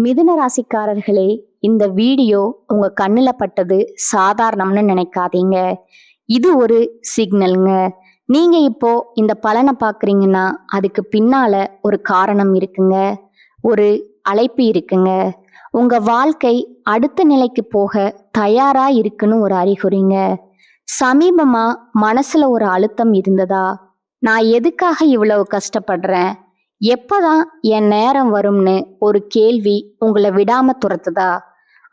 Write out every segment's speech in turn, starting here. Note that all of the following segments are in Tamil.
மிதுன ராசிக்காரர்களே, இந்த வீடியோ உங்க கண்ணுல பட்டது சாதாரணம்னு நினைக்காதீங்க. இது ஒரு சிக்னலுங்க. நீங்க இப்போ இந்த பலனை பார்க்குறீங்கன்னா அதுக்கு பின்னால ஒரு காரணம் இருக்குங்க. ஒரு அழைப்பு இருக்குங்க. உங்க வாழ்க்கை அடுத்த நிலைக்கு போக தயாரா இருக்குன்னு ஒரு அறிகுறிங்க. சமீபமா மனசுல ஒரு அழுத்தம் இருந்ததா? நான் எதுக்காக இவ்வளவு கஷ்டப்படுறேன்? எப்பதான் என் நேரம் வரும்னு ஒரு கேள்வி உங்களை விடாம துரத்துதா?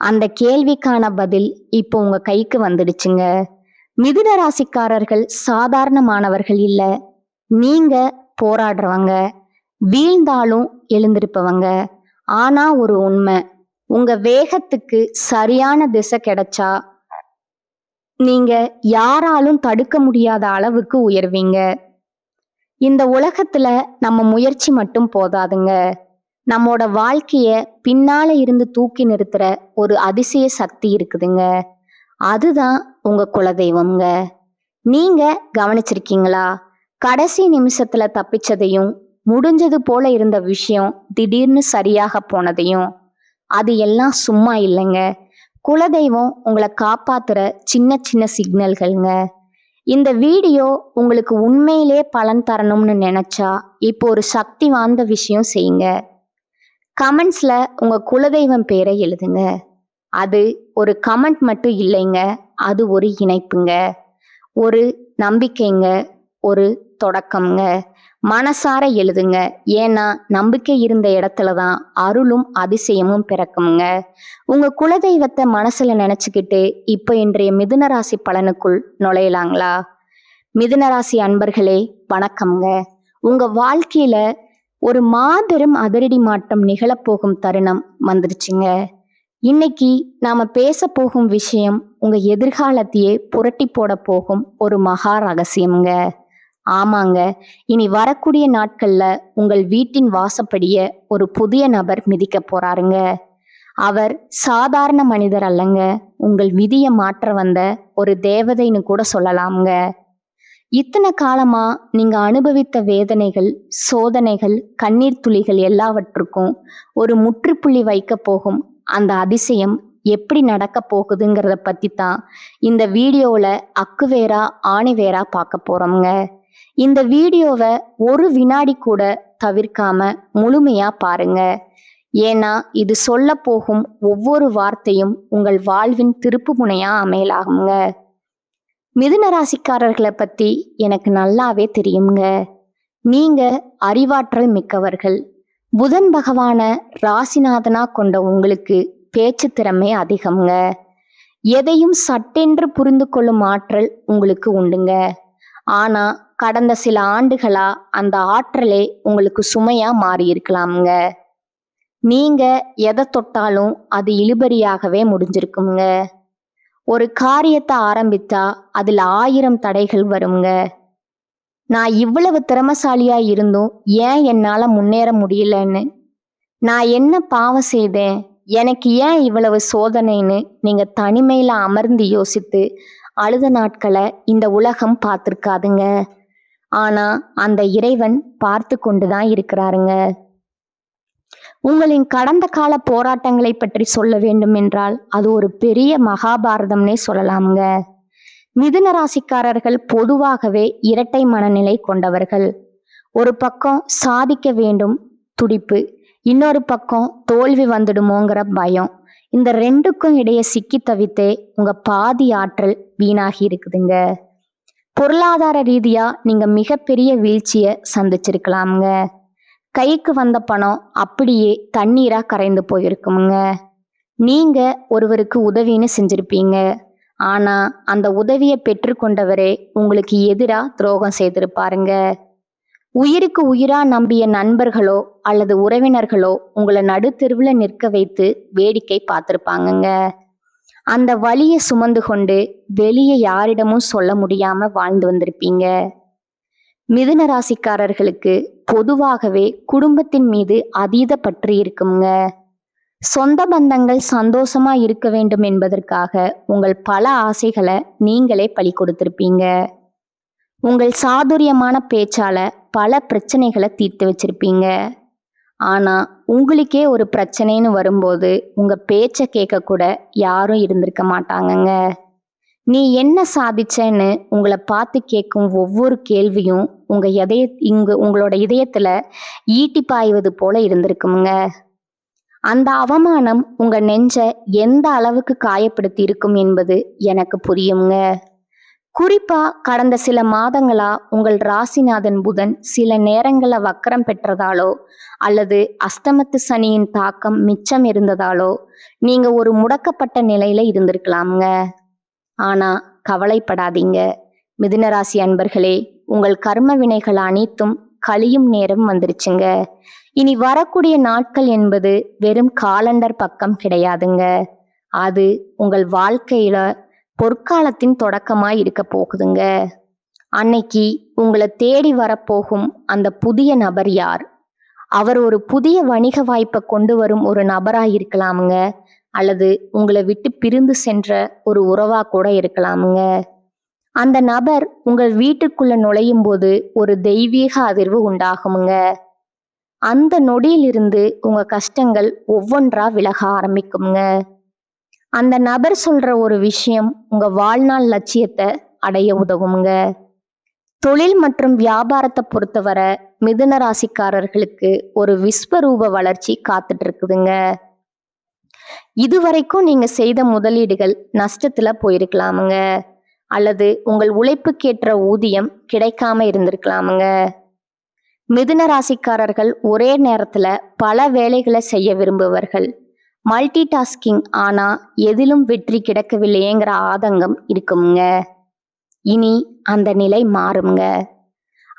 அந்த கேள்விக்கான பதில் இப்போ உங்க கைக்கு வந்துடுச்சுங்க. மிதுன ராசிக்காரர்கள் சாதாரணமானவர்கள் இல்ல. நீங்க போராடுறவங்க, வீழ்ந்தாலும் எழுந்திருப்பவங்க. ஆனா ஒரு உண்மை, உங்க வேகத்துக்கு சரியான திசை கிடைச்சா நீங்க யாராலும் தடுக்க முடியாத அளவுக்கு உயர்வீங்க. இந்த உலகத்துல நம்ம முயற்சி மட்டும் போதாதுங்க. நம்மோட வாழ்க்கைய பின்னால இருந்து தூக்கி நிறுத்துற ஒரு அதிசய சக்தி இருக்குதுங்க. அதுதான் உங்க குலதெய்வம்ங்க. நீங்க கவனிச்சிருக்கீங்களா? கடைசி நிமிஷத்துல தப்பிச்சதையும், முடிஞ்சது போல இருந்த விஷயம் திடீர்னு சரியாக போனதையும். அது எல்லாம் சும்மா இல்லைங்க. குலதெய்வம் உங்களை காப்பாத்துற சின்ன சின்ன சிக்னல்கள்ங்க. இந்த வீடியோ உங்களுக்கு உண்மையிலே பலன் தரணும்னு நினைச்சா இப்போ ஒரு சக்தி வாய்ந்த விஷயம் செய்யுங்க. கமெண்ட்ஸ்ல உங்க குலதெய்வம் பேரை எழுதுங்க. அது ஒரு கமெண்ட் மட்டும் இல்லைங்க, அது ஒரு இணைப்புங்க, ஒரு நம்பிக்கைங்க, ஒரு தொடக்கம்ங்க. மனசார எழுதுங்க. ஏன்னா நம்பிக்கை இருந்த இடத்துல தான் அருளும் அதிசயமும் பிறக்குங்க. உங்க குலதெய்வத்தை மனசுல நினைச்சுக்கிட்டு இப்ப இன்றைய மிதுன ராசி பலனுக்குள் நுழையலாங்களா? மிதுன ராசி அன்பர்களே, வணக்கம்ங்க. உங்க வாழ்க்கையில ஒரு மாபெரும் அதிரடி மாற்றம் நிகழப்போகும் தருணம் வந்துருச்சுங்க. இன்னைக்கு நாம பேச போகும் விஷயம் உங்க எதிர்காலத்தையே புரட்டி போட போகும் ஒரு மகா ரகசியம்ங்க. ஆமாங்க, இனி வரக்கூடிய நாட்கள்ல உங்கள் வீட்டின் வாசப்படிய ஒரு புதிய நபர் மிதிக்க போறாருங்க. அவர் சாதாரண மனிதர் அல்லங்க, உங்கள் விதியை மாற்ற வந்த ஒரு தேவதைன்னு கூட சொல்லலாம்ங்க. இத்தனை காலமா நீங்க அனுபவித்த வேதனைகள், சோதனைகள், கண்ணீர் துளிகள் எல்லாவற்றுக்கும் ஒரு முற்றுப்புள்ளி வைக்க போகும் அந்த அதிசயம் எப்படி நடக்க போகுதுங்கிறத பத்தி தான் இந்த வீடியோவில் அக்குவேரா ஆணிவேரா பார்க்க போறோம்ங்க. இந்த வீடியோவை ஒரு வினாடி கூட தவிர்க்காம முழுமையா பாருங்க. ஏன்னா இது சொல்ல போகும் ஒவ்வொரு வார்த்தையும் உங்கள் வாழ்வின் திருப்பு முனையா அமையலாகுங்க. மிதுன ராசிக்காரர்களை பத்தி எனக்கு நல்லாவே தெரியுங்க. நீங்க அறிவாற்றல் மிக்கவர்கள். புதன் பகவான ராசிநாதனா கொண்ட உங்களுக்கு பேச்சு திறமை அதிகம்ங்க. எதையும் சட்டென்று புரிந்து கொள்ளும் ஆற்றல் உங்களுக்கு உண்டுங்க. ஆனா கடந்த சில ஆண்டுகளா அந்த ஆற்றலே உங்களுக்கு சுமையா மாறி இருக்கலாம்ங்க. நீங்க எதை தொட்டாலும் அது இழுபறியாகவே முடிஞ்சிருக்குங்க. ஒரு காரியத்தை ஆரம்பித்தா அதுல 1000 தடைகள் வருங்க. நான் இவ்வளவு திறமசாலியா இருந்தும் ஏன் என்னால முன்னேற முடியலன்னு, நான் என்ன பாவம் செய்தேன், எனக்கு ஏன் இவ்வளவு சோதனைன்னு நீங்க தனிமையில அமர்ந்து யோசித்து அழுத நாட்களை இந்த உலகம் பார்த்துருக்காதுங்க. ஆனா அந்த இறைவன் பார்த்து கொண்டுதான் இருக்கிறாருங்க. உங்களின் கடந்த கால போராட்டங்களை பற்றி சொல்ல வேண்டும் என்றால் அது ஒரு பெரிய மகாபாரதம்னே சொல்லலாம்ங்க. மிதுன ராசிக்காரர்கள் பொதுவாகவே இரட்டை மனநிலை கொண்டவர்கள். ஒரு பக்கம் சாதிக்க வேண்டும் துடிப்பு, இன்னொரு பக்கம் தோல்வி வந்துடுமோங்கிற பயம். இந்த ரெண்டுக்கும் இடையே சிக்கி தவித்தே உங்க பாதி ஆற்றல் வீணாகி இருக்குதுங்க. பொருளாதார ரீதியா நீங்க மிகப்பெரிய வீழ்ச்சியை சந்திச்சிருக்கலாம்ங்க. கைக்கு வந்த பணம் அப்படியே தண்ணீரா கரைந்து போயிருக்குமுங்க. நீங்க ஒருவருக்கு உதவின்னு செஞ்சிருப்பீங்க. ஆனா அந்த உதவியை பெற்றுக்கொண்டவரே உங்களுக்கு எதிரா துரோகம் செய்திருப்பாருங்க. உயிருக்கு உயிரா நம்பிய நண்பர்களோ அல்லது உறவினர்களோ உங்களை நடுத்தெருவுல நிற்க வைத்து வேடிக்கை பார்த்திருப்பாங்கங்க. அந்த வலியை சுமந்து கொண்டு வெளியே யாரிடமும் சொல்ல முடியாம வாழ்ந்து வந்திருப்பீங்க. மிதுன ராசிக்காரர்களுக்கு பொதுவாகவே குடும்பத்தின் மீது அதீத பற்று இருக்குங்க. சொந்த பந்தங்கள் சந்தோஷமா இருக்க வேண்டும் என்பதற்காக உங்கள் பல ஆசைகளை நீங்களே பலி கொடுத்திருப்பீங்க. உங்கள் சாதுரியமான பேச்சால பல பிரச்சனைகளை தீர்த்து வச்சிருப்பீங்க. ஆனா உங்களுக்கே ஒரு பிரச்சனைன்னு வரும்போது உங்க பேச்ச கேட்க கூட யாரும் இருந்திருக்க மாட்டாங்கங்க. நீ என்ன சாதிச்சேன்னு உங்களை பார்த்து கேட்கும் ஒவ்வொரு கேள்வியும் உங்களோட இதயத்துல ஈட்டி பாய்வது போல இருந்திருக்குமுங்க. அந்த அவமானம் உங்க நெஞ்ச எந்த அளவுக்கு காயப்படுத்தி இருக்கும் என்பது எனக்கு புரியுங்க. குறிப்பா கடந்த சில மாதங்களா உங்கள் ராசிநாதன் புதன் சில நேரங்கள்ல வக்கரம் பெற்றதாலோ அல்லது அஸ்தமத்து சனியின் தாக்கம் மிச்சம் இருந்ததாலோ நீங்க ஒரு முடக்கப்பட்ட நிலையில இருந்திருக்கலாமுங்க. ஆனா கவலைப்படாதீங்க மிதுன ராசி அன்பர்களே, உங்கள் கர்ம வினைகள் அனைத்தும் கழியும் நேரம் வந்துருச்சுங்க. இனி வரக்கூடிய நாட்கள் என்பது வெறும் காலண்டர் பக்கம் கிடையாதுங்க. அது உங்கள் வாழ்க்கையில பொற்காலத்தின் தொடக்கமாய் இருக்க போகுதுங்க. அன்னைக்கு உங்களை தேடி வரப்போகும் அந்த புதிய நபர் யார்? அவர் ஒரு புதிய வணிக வாய்ப்பை கொண்டு வரும் ஒரு நபராய் இருக்கலாமுங்க, அல்லது உங்களை விட்டு பிரிந்து சென்ற ஒரு உறவா கூட இருக்கலாமுங்க. அந்த நபர் உங்கள் வீட்டுக்குள்ள நுழையும் போது ஒரு தெய்வீக அதிர்வு உண்டாகுமுங்க. அந்த நொடியிலிருந்து உங்க கஷ்டங்கள் ஒவ்வொன்றா விலக ஆரம்பிக்குங்க. அந்த நபர் சொல்ற ஒரு விஷயம் உங்க வாழ்நாள் லட்சியத்தை அடைய உதவுங்க. தொழில் மற்றும் வியாபாரத்தை பொறுத்தவரை மிதுன ராசிக்காரர்களுக்கு ஒரு விஸ்வரூப வளர்ச்சி காத்துட்டு இருக்குதுங்க. இதுவரைக்கும் நீங்க செய்த முதலீடுகள் நஷ்டத்துல போயிருக்கலாமுங்க, அல்லது உங்கள் உழைப்புக்கேற்ற ஊதியம் கிடைக்காம இருந்திருக்கலாமுங்க. மிதுன ராசிக்காரர்கள் ஒரே நேரத்துல பல வேலைகளை செய்ய விரும்புவர்கள். மல்டி டாஸ்கிங், ஆனா எதிலும் வெற்றி கிடைக்கவில்லையேங்கிற ஆதங்கம் இருக்குங்க. இனி அந்த நிலை மாறுங்க.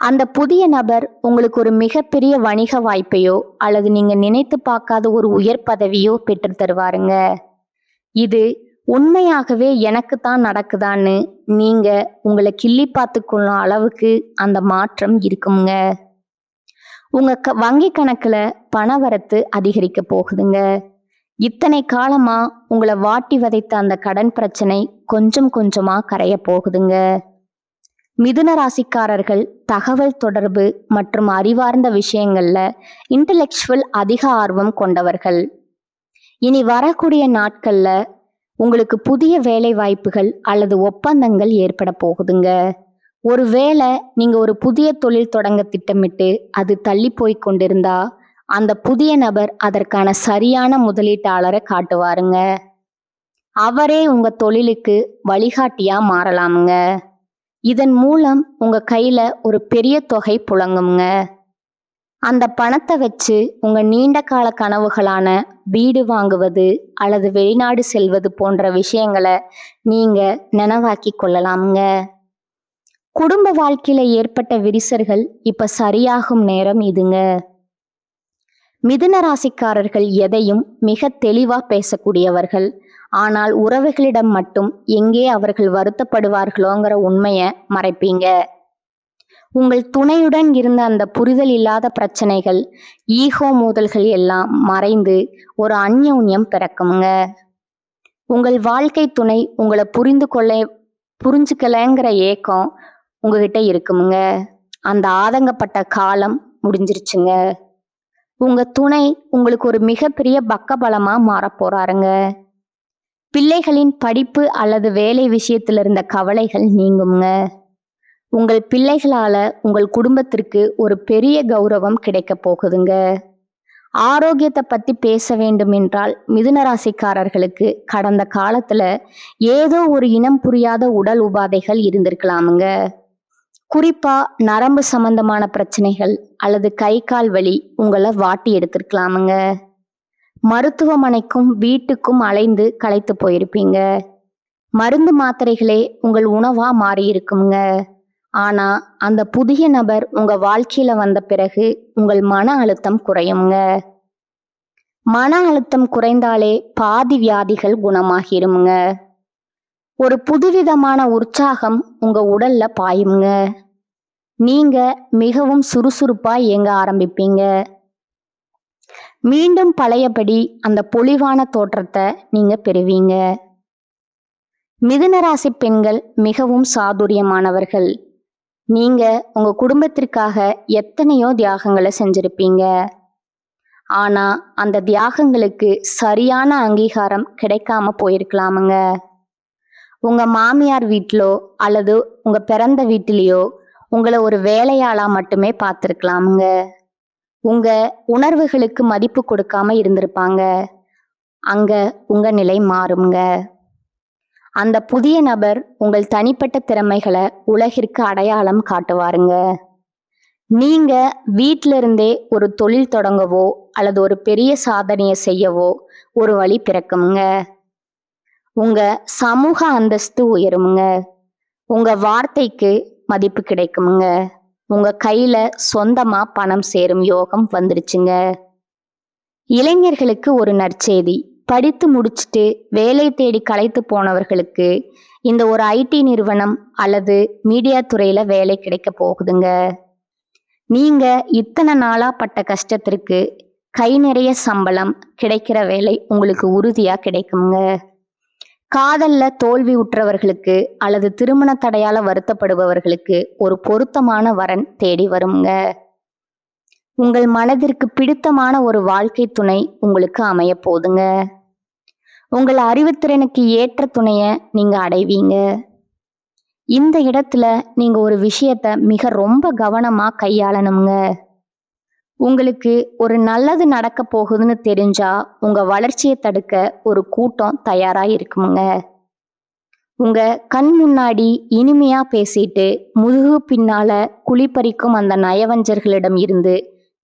அந்த புதிய நபர் உங்களுக்கு ஒரு மிகப்பெரிய வணிக வாய்ப்பையோ அல்லது நீங்க நினைத்து பார்க்காத ஒரு உயர் பதவியோ பெற்று தருவாருங்க. இது உண்மையாகவே எனக்கு தான் நடக்குதான்னு நீங்க உங்களை கிள்ளி பார்த்து கொள்ளும் அளவுக்கு அந்த மாற்றம் இருக்குங்க. உங்க வங்கி கணக்குல பணவரத்து அதிகரிக்க போகுதுங்க. இத்தனை காலமா உங்களை வாட்டி வதைத்த அந்த கடன் பிரச்சனை கொஞ்சம் கொஞ்சமா கரைய போகுதுங்க. மிதுன ராசிக்காரர்கள் தகவல் தொடர்பு மற்றும் அறிவார்ந்த விஷயங்கள்ல இன்டலெக்சுவல் அதிக ஆர்வம் கொண்டவர்கள். இனி வரக்கூடிய நாட்கள்ல உங்களுக்கு புதிய வேலை வாய்ப்புகள் அல்லது ஒப்பந்தங்கள் ஏற்பட போகுதுங்க. ஒருவேளை நீங்க ஒரு புதிய தொழில் தொடங்க திட்டமிட்டு அது தள்ளி போய் கொண்டிருந்தா அந்த புதிய நபர் அதற்கான சரியான முதலீட்டாளரை காட்டுவாருங்க. அவரே உங்க தொழிலுக்கு வழிகாட்டியா மாறலாமுங்க. இதன் மூலம் உங்க கையில ஒரு பெரிய தொகை புழங்குங்க. அந்த பணத்தை வச்சு உங்க நீண்ட கால கனவுகளான வீடு வாங்குவது அல்லது வெளிநாடு செல்வது போன்ற விஷயங்களை நீங்க நினைவாக்கி கொள்ளலாமுங்க. குடும்ப வாழ்க்கையில ஏற்பட்ட விரிசல்கள் இப்ப சரியாகும் நேரம் இதுங்க. மிதுன ராசிக்காரர்கள் எதையும் மிக தெளிவா பேசக்கூடியவர்கள். ஆனால் உறவுகளிடம் மட்டும் எங்கே அவர்கள் வருத்தப்படுவார்களோங்கிற உண்மையை மறைப்பீங்க. உங்கள் துணையுடன் இருந்த அந்த புரிதல் இல்லாத பிரச்சனைகள், ஈகோ மோதல்கள் எல்லாம் மறைந்து ஒரு அந்யோன்யம் பிறக்குங்க. உங்கள் வாழ்க்கை துணை உங்களை புரிஞ்சுக்கலைங்கிற ஏக்கம் உங்ககிட்ட இருக்குமுங்க. அந்த ஆதங்கப்பட்ட காலம் முடிஞ்சிருச்சுங்க. உங்க துணை உங்களுக்கு ஒரு மிகப்பெரிய பக்கபலமா மாறப் போறாருங்க. பிள்ளைகளின் படிப்பு அல்லது வேலை விஷயத்துல இருந்த கவலைகள் நீங்குங்க. உங்கள் பிள்ளைகளால உங்கள் குடும்பத்திற்கு ஒரு பெரிய கௌரவம் கிடைக்க போகுதுங்க. ஆரோக்கியத்தை பத்தி பேச வேண்டும் என்றால் மிதுன ராசிக்காரர்களுக்கு கடந்த காலத்துல ஏதோ ஒரு இனம் புரியாத உடல் உபாதைகள் இருந்திருக்கலாமுங்க. குறிப்பா நரம்பு சம்பந்தமான பிரச்சனைகள் அல்லது கை கால் வலி உங்களை வாட்டி எடுத்திருக்கலாமுங்க. மருத்துவமனைக்கும் வீட்டுக்கும் அலைந்து களைத்து போயிருப்பீங்க. மருந்து மாத்திரைகளே உங்கள் உணவா மாறி இருக்குங்க. ஆனா அந்த புதிய நபர் உங்க வாழ்க்கையில வந்த பிறகு உங்கள் மன அழுத்தம் குறையுங்க. மன அழுத்தம் குறைந்தாலே பாதி வியாதிகள் குணமாகிருமுங்க. ஒரு புதுவிதமான உற்சாகம் உங்க உடல்ல பாயுங்க. நீங்க மிகவும் சுறுசுறுப்பா இயங்க ஆரம்பிப்பீங்க. மீண்டும் பழையபடி அந்த பொலிவான தோற்றத்தை நீங்க பெறுவீங்க. மிதுன ராசி பெண்கள் மிகவும் சாதுரியமானவர்கள். நீங்க உங்க குடும்பத்திற்காக எத்தனையோ தியாகங்களை செஞ்சிருப்பீங்க. ஆனா அந்த தியாகங்களுக்கு சரியான அங்கீகாரம் கிடைக்காம போயிருக்கலாமுங்க. உங்க மாமியார் வீட்டிலோ அல்லது உங்க பிறந்த வீட்டிலேயோ உங்களை ஒரு வேலையாளா மட்டுமே பார்த்திருக்கலாமுங்க. உங்க உணர்வுகளுக்கு மதிப்பு கொடுக்காம இருந்திருப்பாங்க. அங்க உங்க நிலை மாறுங்க. அந்த புதிய நபர் உங்கள் தனிப்பட்ட திறமைகளை உலகிற்கு அடையாளம் காட்டுவாருங்க. நீங்க வீட்டில இருந்தே ஒரு தொழில் தொடங்கவோ அல்லது ஒரு பெரிய சாதனையை செய்யவோ ஒரு வழி பிறக்குமுங்க. உங்க சமூக அந்தஸ்து உயருமுங்க. உங்க வார்த்தைக்கு மதிப்பு கிடைக்குமுங்க. உங்க கையில சொந்தமா பணம் சேரும் யோகம் வந்துடுச்சுங்க. இளைஞர்களுக்கு ஒரு நற்செய்தி. படித்து முடிச்சுட்டு வேலை தேடி களைத்து போனவர்களுக்கு இந்த ஒரு ஐடி நிறுவனம் அல்லது மீடியா துறையில வேலை கிடைக்க போகுதுங்க. நீங்க இத்தனை நாளா பட்ட கஷ்டத்திற்கு கை நிறைய சம்பளம் கிடைக்கிற வேலை உங்களுக்கு உறுதியா கிடைக்குங்க. காதல்ல தோல்வி உற்றவர்களுக்கு அல்லது திருமண தடையால வருத்தப்படுபவர்களுக்கு ஒரு பொருத்தமான வரன் தேடி வருங்க. உங்கள் மனதிற்கு பிடித்தமான ஒரு வாழ்க்கை துணை உங்களுக்கு அமைய போதுங்க. உங்கள் அறிவுத்திறனுக்கு ஏற்ற துணைய நீங்க அடைவீங்க. இந்த இடத்துல நீங்க ஒரு விஷயத்த மிக ரொம்ப கவனமா கையாளணுங்க. உங்களுக்கு ஒரு நல்லது நடக்க போகுதுன்னு தெரிஞ்சா உங்க வளர்ச்சியை தடுக்க ஒரு கூட்டம் தயாரா இருக்குமுங்க. உங்க கண் முன்னாடி இனிமையா பேசிட்டு முதுகு பின்னால குழிப்பறிக்கும் அந்த நயவஞ்சர்களிடம் இருந்து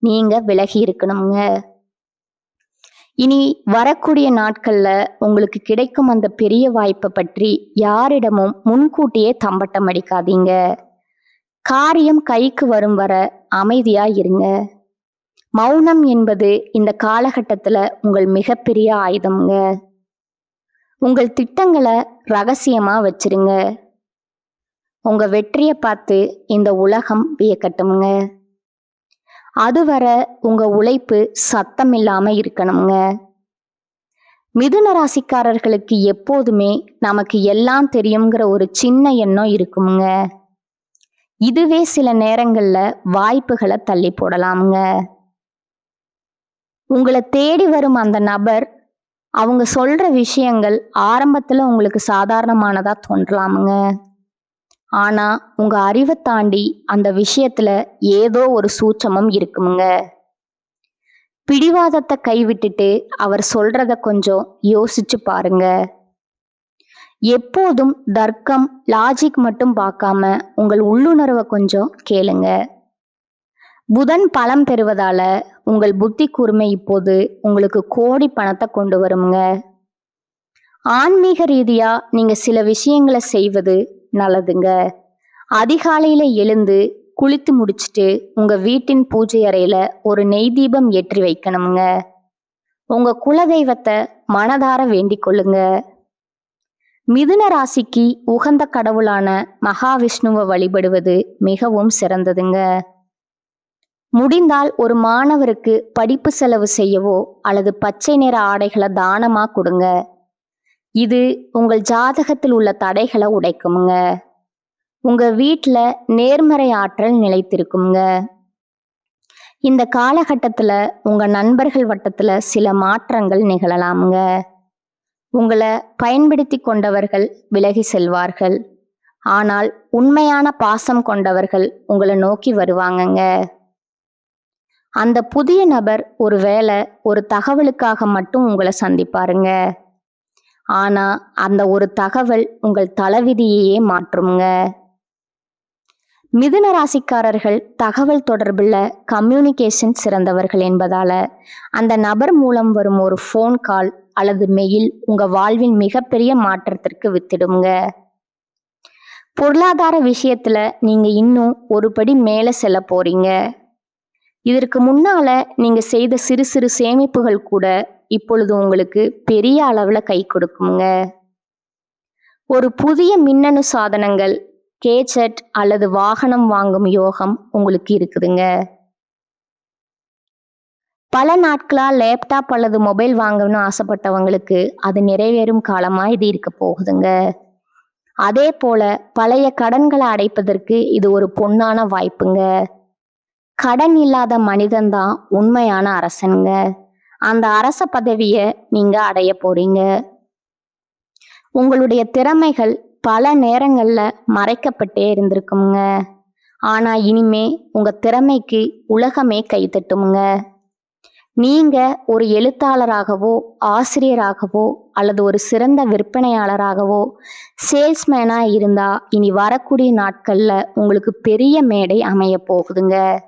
நீங்க விலகி இருக்கணுங்க. இனி வரக்கூடிய நாட்கள்ல உங்களுக்கு கிடைக்கும் அந்த பெரிய வாய்ப்பை பற்றி யாரிடமும் முன்கூட்டியே தம்பட்டம் அடிக்காதீங்க. காரியம் கைக்கு வரும் வர அமைதியா இருங்க. மௌனம் என்பது இந்த காலகட்டத்துல உங்கள் மிகப்பெரிய ஆயுதம்ங்க. உங்கள் திட்டங்களை ரகசியமா வச்சிருங்க. உங்க வெற்றியை பார்த்து இந்த உலகம் வியக்கட்டும்ங்க. அதுவரை உங்க உழைப்பு சத்தம் இல்லாம இருக்கணுங்க. மிதுன ராசிக்காரர்களுக்கு எப்போதுமே நமக்கு எல்லாம் தெரியுங்கிற ஒரு சின்ன எண்ணம் இருக்குமுங்க. இதுவே சில நேரங்கள்ல வாய்ப்புகளை தள்ளி போடலாமுங்க. உங்களை தேடி வரும் அந்த நபர் அவங்க சொல்ற விஷயங்கள் ஆரம்பத்துல உங்களுக்கு சாதாரணமானதா தோன்றலாமுங்க. ஆனா உங்க அறிவை தாண்டி அந்த விஷயத்துல ஏதோ ஒரு சூட்சமும் இருக்குமுங்க. பிடிவாதத்தை கைவிட்டுட்டு அவர் சொல்றத கொஞ்சம் யோசிச்சு பாருங்க. எப்போதும் தர்க்கம் லாஜிக் மட்டும் பார்க்காம உங்கள் உள்ளுணர்வை கொஞ்சம் கேளுங்க. புதன் பலம் பெறுவதால உங்கள் புத்தி கூர்மை இப்போது உங்களுக்கு கோடி பணத்தை கொண்டு வருமுங்க. ஆன்மீக ரீதியா நீங்க சில விஷயங்களை செய்வது நல்லதுங்க. அதிகாலையில எழுந்து குளித்து முடிச்சுட்டு உங்க வீட்டின் பூஜை அறையில ஒரு நெய் தீபம் ஏற்றி வைக்கணுங்க. உங்க குலதெய்வத்தை மனதார வேண்டிக் கொள்ளுங்க. மிதுன ராசிக்கு உகந்த கடவுளான மகாவிஷ்ணுவை வழிபடுவது மிகவும் சிறந்ததுங்க. முடிந்தால் ஒரு மாணவருக்கு படிப்பு செலவு செய்யவோ அல்லது பச்சை நிற ஆடைகளை தானமா கொடுங்க. இது உங்கள் ஜாதகத்தில் உள்ள தடைகளை உடைக்குமுங்க. உங்க வீட்டுல நேர்மறை ஆற்றல் நிலைத்திருக்குங்க. இந்த காலகட்டத்துல உங்க நண்பர்கள் வட்டத்துல சில மாற்றங்கள் நிகழலாமுங்க. உங்களை பயன்படுத்தி கொண்டவர்கள் விலகி செல்வார்கள். ஆனால் உண்மையான பாசம் கொண்டவர்கள் உங்களை நோக்கி வருவாங்கங்க. அந்த புதிய நபர் ஒருவேளை ஒரு தகவலுக்காக மட்டும் உங்களை சந்திப்பாருங்க. ஆனா அந்த ஒரு தகவல் உங்கள் தலைவிதியையே மாற்றுங்க. மிதுன ராசிக்காரர்கள் தகவல் தொடர்புல கம்யூனிகேஷன் சிறந்தவர்கள் என்பதால அந்த நபர் மூலம் வரும் ஒரு ஃபோன் கால் அல்லது மெயில் உங்க வாழ்வின் மிகப்பெரிய மாற்றத்திற்கு வித்திடுங்க. பொருளாதார விஷயத்துல நீங்க இன்னும் ஒரு படி மேல செல்ல போறீங்க. இதற்கு முன்னால நீங்க செய்த சிறு சிறு சேமிப்புகள் கூட இப்பொழுது உங்களுக்கு பெரிய அளவுல கை கொடுக்குங்க. ஒரு புதிய மின்னணு சாதனங்கள், கேஜெட் அல்லது வாகனம் வாங்கும் யோகம் உங்களுக்கு இருக்குதுங்க. பல நாட்களா லேப்டாப் அல்லது மொபைல் வாங்கணும்னு ஆசைப்பட்டவங்களுக்கு அது நிறைவேறும் காலமா இது இருக்க போகுதுங்க. அதே போல பழைய கடன்களை அடைப்பதற்கு இது ஒரு பொன்னான வாய்ப்புங்க. கடன் இல்லாத மனிதன்தான் உண்மையான அரசனுங்க. அந்த அரச பதவிய நீங்க அடைய போறீங்க. உங்களுடைய திறமைகள் பல நேரங்கள்ல மறைக்கப்பட்டே இருந்திருக்குங்க. ஆனா இனிமே உங்க திறமைக்கு உலகமே கைதட்டுமுங்க. நீங்க ஒரு எழுத்தாளராகவோ, ஆசிரியராகவோ அல்லது ஒரு சிறந்த விற்பனையாளராகவோ, சேல்ஸ்மேனா இருந்தா இனி வரக்கூடிய நாட்கள்ல உங்களுக்கு பெரிய மேடை அமைய போகுதுங்க.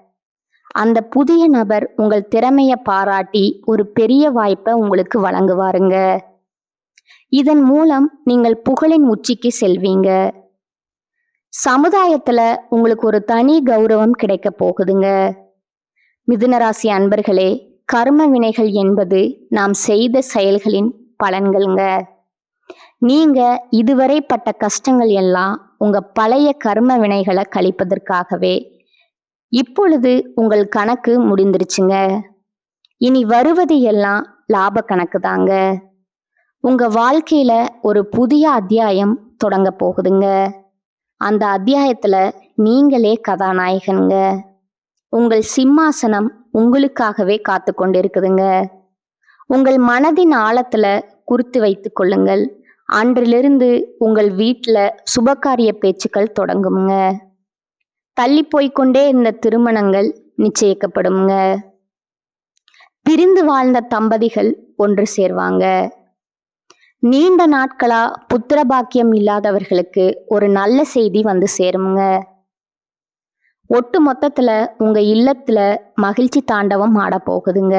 அந்த புதிய நபர் உங்கள் திறமைய பாராட்டி ஒரு பெரிய வாய்ப்பை உங்களுக்கு வழங்குவாருங்க. இதன் மூலம் நீங்கள் புகழின் உச்சிக்கு செல்வீங்க. சமுதாயத்துல உங்களுக்கு ஒரு தனி கௌரவம் கிடைக்க போகுதுங்க. மிதுனராசி அன்பர்களே, கர்ம வினைகள் என்பது நாம் செய்த செயல்களின் பலன்கள்ங்க. நீங்க இதுவரை பட்ட கஷ்டங்கள் எல்லாம் உங்க பழைய கர்ம வினைகளை கழிப்பதற்காகவே. இப்பொழுது உங்கள் கணக்கு முடிந்துருச்சுங்க. இனி வருவது எல்லாம் லாப கணக்கு தாங்க. உங்க வாழ்க்கையில ஒரு புதிய அத்தியாயம் தொடங்க போகுதுங்க. அந்த அத்தியாயத்துல நீங்களே கதாநாயகனுங்க. உங்கள் சிம்மாசனம் உங்களுக்காகவே காத்து கொண்டிருக்குதுங்க. உங்கள் மனதின் ஆழத்துல குறித்து வைத்துக் கொள்ளுங்கள். அன்றிலிருந்து உங்கள் வீட்டுல சுபகாரிய பேச்சுக்கள் தொடங்குங்க. தள்ளி போய்கொண்டே இருந்த திருமணங்கள் நிச்சயிக்கப்படுங்க. பிரிந்து வாழ்ந்த தம்பதிகள் ஒன்று சேர்வாங்க. நீண்ட நாட்களா புத்திர பாக்கியம் இல்லாதவர்களுக்கு ஒரு நல்ல செய்தி வந்து சேருங்க. ஒட்டு மொத்தத்துல உங்க இல்லத்துல மகிழ்ச்சி தாண்டவம் ஆட போகுதுங்க.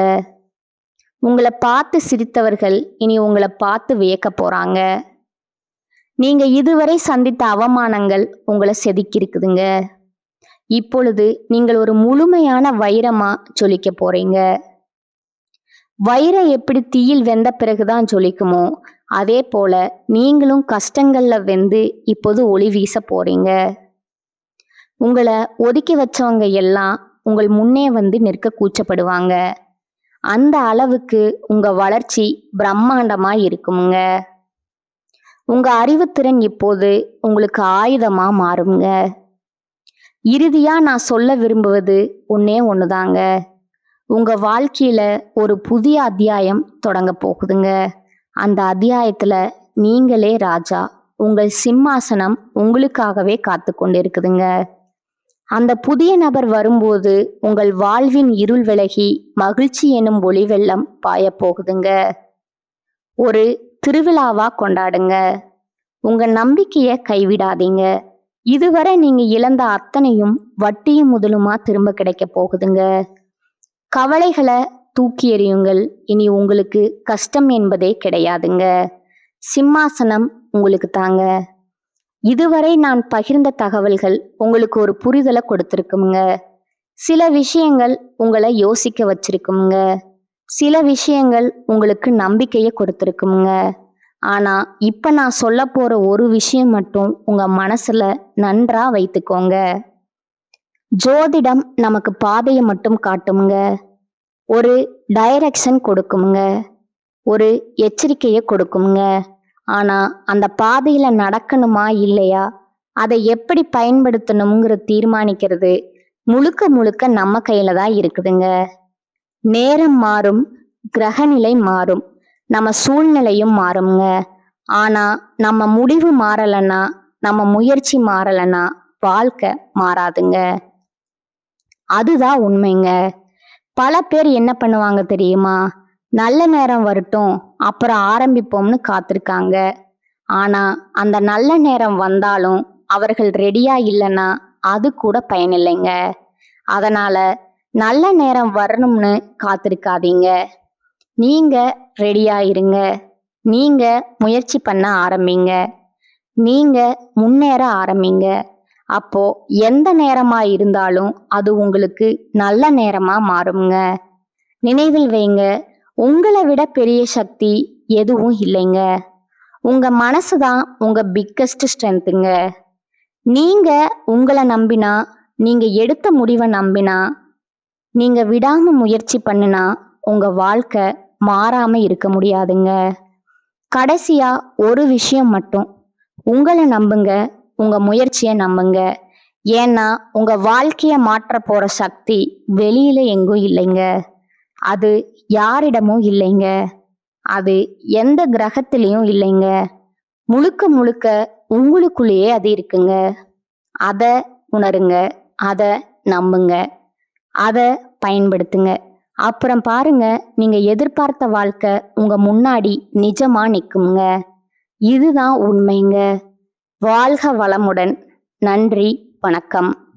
உங்களை பார்த்து சிரித்தவர்கள் இனி உங்களை பார்த்து வியக்க போறாங்க. நீங்க இதுவரை சந்தித்த அவமானங்கள் உங்களை செதுக்கிருக்குதுங்க. இப்பொழுது நீங்கள் ஒரு முழுமையான வைரமா ஜொலிக்க போறீங்க. வைரம் எப்படி தீயில் வெந்த பிறகுதான் ஜொலிக்குமோ, அதே போல நீங்களும் கஷ்டங்கள்ல வெந்து இப்போது ஒளி வீச போறீங்க. உங்களை ஒதுக்கி வச்சவங்க எல்லாம் உங்கள் முன்னே வந்து நிற்க கூச்சப்படுவாங்க. அந்த அளவுக்கு உங்க வளர்ச்சி பிரம்மாண்டமா இருக்குங்க. உங்க அறிவுத்திறன் இப்போது உங்களுக்கு ஆயுதமா மாறுங்க. இறுதியா நான் சொல்ல விரும்புவது ஒன்னே ஒண்ணுதாங்க. உங்க வாழ்க்கையில ஒரு புதிய அத்தியாயம் தொடங்க போகுதுங்க. அந்த அத்தியாயத்துல நீங்களே ராஜா. உங்கள் சிம்மாசனம் உங்களுக்காகவே காத்து கொண்டிருக்குதுங்க. அந்த புதிய நபர் வரும்போது உங்கள் வாழ்வின் இருள் விலகி மகிழ்ச்சி எனும் ஒளி வெள்ளம் பாய போகுதுங்க. ஒரு திருவிழாவா கொண்டாடுங்க. உங்க நம்பிக்கைய கைவிடாதீங்க. இதுவரை நீங்க இழந்த அத்தனையும் வட்டியும் முதலுமா திரும்ப கிடைக்க போகுதுங்க. கவலைகளை தூக்கி எறியுங்கள். இனி உங்களுக்கு கஷ்டம் என்பதே கிடையாதுங்க. சிம்மாசனம் உங்களுக்கு தாங்க. இதுவரை நான் பகிர்ந்த தகவல்கள் உங்களுக்கு ஒரு புரிதலை கொடுத்திருக்குங்க. சில விஷயங்கள் உங்களை யோசிக்க வச்சிருக்குங்க. சில விஷயங்கள் உங்களுக்கு நம்பிக்கையை கொடுத்திருக்குங்க. ஆனா இப்ப நான் சொல்ல போற ஒரு விஷயம் மட்டும் உங்க மனசுல நன்றா வைத்துக்கோங்க. ஜோதிடம் நமக்கு பாதையை மட்டும் காட்டுமுங்க. ஒரு டைரக்ஷன் கொடுக்குமுங்க. ஒரு எச்சரிக்கையை கொடுக்குமுங்க. ஆனா அந்த பாதையில நடக்கணுமா இல்லையா, அதை எப்படி பயன்படுத்தணுங்கிற தீர்மானிக்கிறது முழுக்க முழுக்க நம்ம கையில தான் இருக்குதுங்க. நேரம் மாறும், கிரகநிலை மாறும், நம்ம சூழ்நிலையும் மாறுங்க. ஆனா நம்ம முடிவு மாறலன்னா, நம்ம முயற்சி மாறலன்னா வாழ்க்கை மாறாதுங்க. அதுதான் உண்மைங்க. பல பேர் என்ன பண்ணுவாங்க தெரியுமா? நல்ல நேரம் வரட்டும் அப்புறம் ஆரம்பிப்போம்னு காத்திருக்காங்க. ஆனா அந்த நல்ல நேரம் வந்தாலும் அவர்கள் ரெடியா இல்லைன்னா அது கூட பயனில்லைங்க. அதனால நல்ல நேரம் வரணும்னு காத்திருக்காதீங்க. நீங்க ரெடியா இருங்க. நீங்க முயற்சி பண்ண ஆரம்பிங்க. நீங்க முன்னேற ஆரம்பிங்க. அப்போ எந்த நேரமா இருந்தாலும் அது உங்களுக்கு நல்ல நேரமா மாறுங்க. நினைவில் வைங்க, உங்களை விட பெரிய சக்தி எதுவும் இல்லைங்க. உங்க மனசுதான் உங்க பிக்கஸ்ட் ஸ்ட்ரென்த்துங்க. நீங்க உங்களை நம்பினா, நீங்க எடுத்த முடிவை நம்பினா, நீங்க விடாம முயற்சி பண்ணுனா உங்க வாழ்க்கை மாறாம இருக்க முடியாதுங்க. கடைசியா ஒரு விஷயம் மட்டும், உங்களை நம்புங்க. உங்க முயற்சியை நம்புங்க. ஏன்னா உங்க வாழ்க்கைய மாற்ற போற சக்தி வெளியில எங்கும் இல்லைங்க. அது யாரிடமும் இல்லைங்க. அது எந்த கிரகத்திலையும் இல்லைங்க. முழுக்க முழுக்க உங்களுக்குள்ளேயே அது இருக்குங்க. அத உணருங்க, அத நம்புங்க, அத பயன்படுத்துங்க. அப்புறம் பாருங்க, நீங்க எதிர்பார்த்த வாழ்க்கை உங்க முன்னாடி நிஜமா நிக்குங்க. இதுதான் உண்மைங்க. வாழ்க வளமுடன். நன்றி, வணக்கம்.